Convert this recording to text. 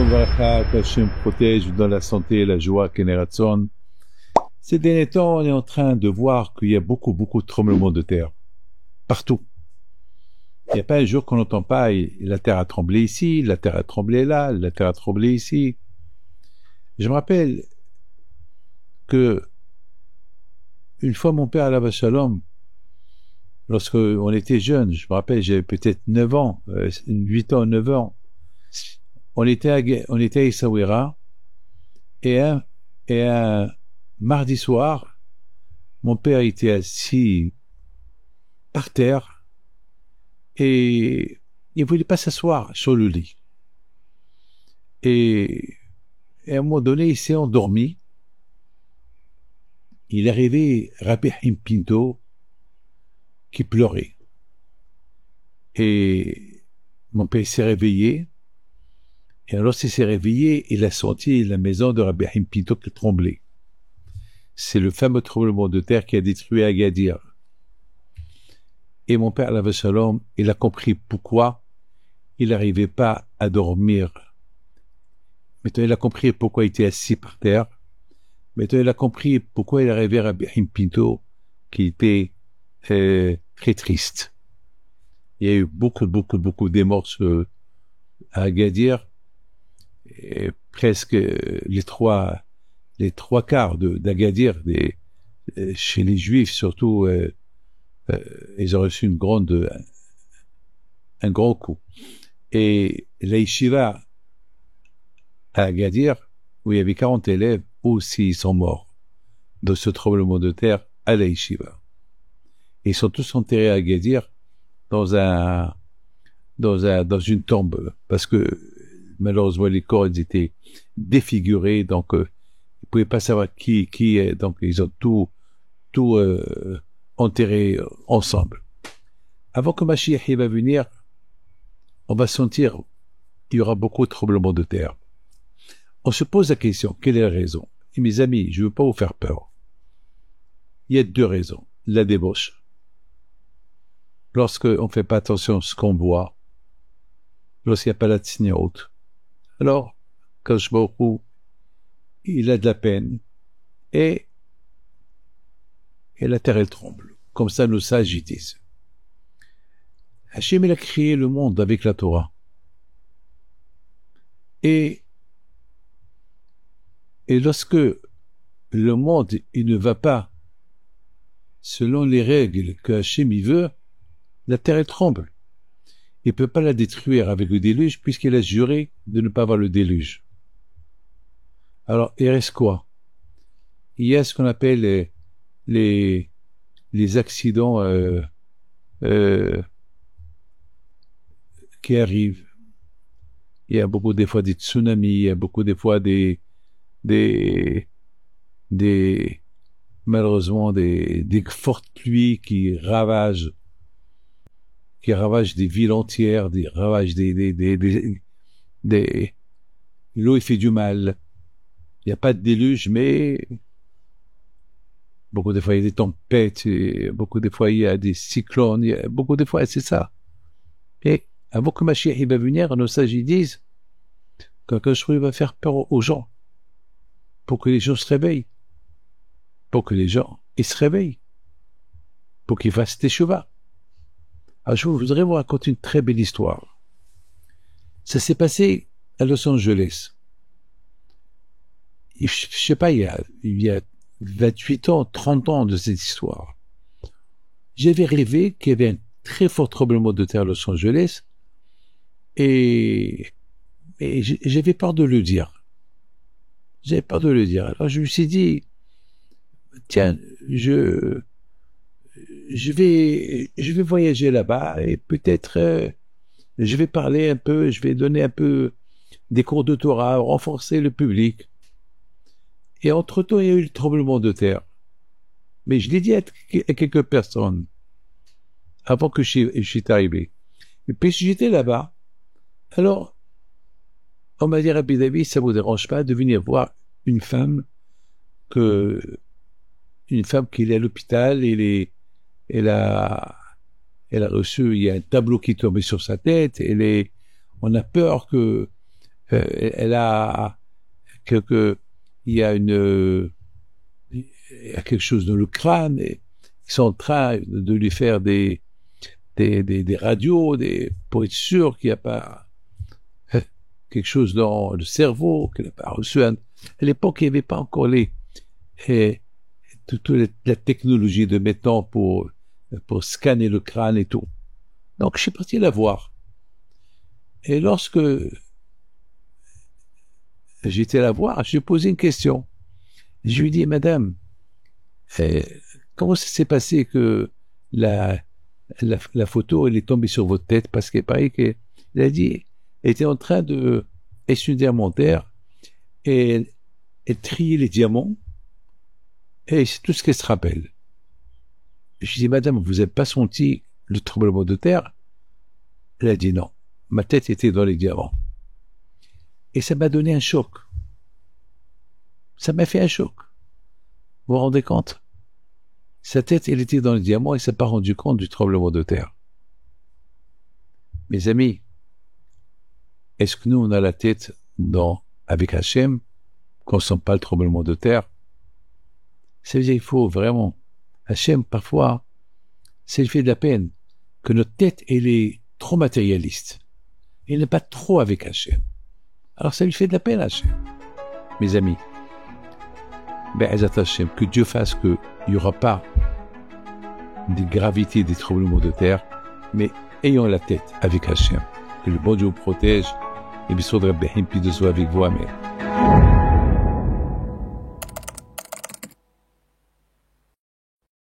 Shalom Varacha, qu'Hachem protège dans la santé, la joie, Keneratson. Ces derniers temps, on est en train de voir qu'il y a beaucoup de tremblements de terre. Partout. Il n'y a pas un jour qu'on n'entend pas, la terre a tremblé ici, la terre a tremblé là, la terre a tremblé ici. Je me rappelle que une fois mon père Alav Shalom, lorsque on était jeune, je me rappelle, j'avais peut-être 9 ans, 8 ans, 9 ans, on était à Essaouira, et un mardi soir, mon père était assis par terre, et il voulait pas s'asseoir sur le lit. Et à un moment donné, il s'est endormi. Il est arrivé Rabbi Haim Pinto, qui pleurait. Et mon père s'est réveillé. Et alors, il s'est réveillé, il a senti la maison de Rabbi Haim Pinto qui tremblait. C'est le fameux tremblement de terre qui a détruit Agadir. Et mon père, Alav Shalom, il a compris pourquoi il n'arrivait pas à dormir. Maintenant, il a compris pourquoi il était assis par terre. Maintenant, il a compris pourquoi il est arrivé à Rabbi Haim Pinto, qui était très triste. Il y a eu beaucoup de morts à Agadir. Et presque les trois quarts d'Agadir, chez les Juifs surtout, ils ont reçu un grand coup. Et la yeshiva à Agadir, où il y avait 40 élèves, aussi ils sont morts de ce tremblement de terre à la yeshiva. Et ils sont tous enterrés à Agadir dans une tombe, parce que malheureusement les corps ils étaient défigurés, donc ils pouvaient pas savoir qui est, donc ils ont tout enterré ensemble. Avant que Mashiach va venir, on va sentir qu'il y aura beaucoup de tremblements de terre. On se pose la question, quelle est la raison? Et mes amis, je ne veux pas vous faire peur. Il y a 2 raisons. La débauche. Lorsqu'on ne fait pas attention à ce qu'on boit, lorsqu'il n'y a pas la tzniut, alors, quand je m'en il a de la peine, et la terre, elle tremble. Comme ça, nos sages y disent. Hachem, il a créé le monde avec la Torah. Et lorsque le monde, il ne va pas selon les règles que Hachem y veut, la terre, elle tremble. Il ne peut pas la détruire avec le déluge, puisqu'il a juré de ne pas avoir le déluge. Alors, il reste quoi? Il y a ce qu'on appelle les accidents qui arrivent. Il y a beaucoup des fois des tsunamis, il y a beaucoup des fois malheureusement des fortes pluies qui ravagent des villes entières, ravagent l'eau, il fait du mal. Il n'y a pas de déluge, mais beaucoup de fois il y a des tempêtes, beaucoup de fois il y a des cyclones, beaucoup de fois c'est ça. Et avant que Mashiach va venir, nos sages disent que je va faire peur aux gens, pour que les gens se réveillent, pour que les gens ils se réveillent, pour qu'ils fassent teshuva. Alors, je voudrais vous raconter une très belle histoire. Ça s'est passé à Los Angeles. Je sais pas, il y a 28 ans, 30 ans de cette histoire. J'avais rêvé qu'il y avait un très fort tremblement de terre à Los Angeles et j'avais peur de le dire. J'avais peur de le dire. Alors, je me suis dit, tiens, je vais voyager là-bas et peut-être je vais parler un peu, je vais donner un peu des cours de Torah, renforcer le public. Et entre-temps, il y a eu le tremblement de terre. Mais je l'ai dit à quelques personnes avant que je suis arrivé. Et puis j'étais là-bas. Alors, on m'a dit, Rabbi David, ça vous dérange pas de venir voir une femme qui est à l'hôpital, elle a reçu, il y a un tableau qui est tombé sur sa tête, on a peur que Elle a il y a quelque chose dans le crâne et ils sont en train de lui faire des radios pour être sûr qu'il n'y a pas quelque chose dans le cerveau, qu'elle n'a pas reçu. À l'époque, il n'y avait pas encore toute la technologie de maintenant pour scanner le crâne et tout. Donc, je suis parti la voir. Et lorsque j'étais la voir, je lui ai posé une question. Je lui ai dit, madame, comment ça s'est passé que la photo, elle est tombée sur votre tête? Parce qu'il paraît qu'elle a dit, elle était en train de essuyer un diamant et elle triait les diamants et c'est tout ce qu'elle se rappelle. Je lui ai dit, madame, vous n'avez pas senti le tremblement de terre? Elle a dit non. Ma tête était dans les diamants. Et ça m'a donné un choc. Ça m'a fait un choc. Vous vous rendez compte? Sa tête, elle était dans les diamants et elle ne s'est pas rendu compte du tremblement de terre. Mes amis, est-ce que nous, on a la tête avec Hachem, qu'on ne sent pas le tremblement de terre? Ça veut dire qu'il faut vraiment... Hachem, parfois, ça lui fait de la peine que notre tête, elle est trop matérialiste. Elle n'est pas trop avec Hachem. Alors ça lui fait de la peine, Hachem. Mes amis, Hachem, que Dieu fasse qu'il n'y aura pas des gravités, des tremblements de terre, mais ayons la tête avec Hachem. Que le bon Dieu vous protège et bisous de Rabbi Him, puis de soi avec vous. Amen.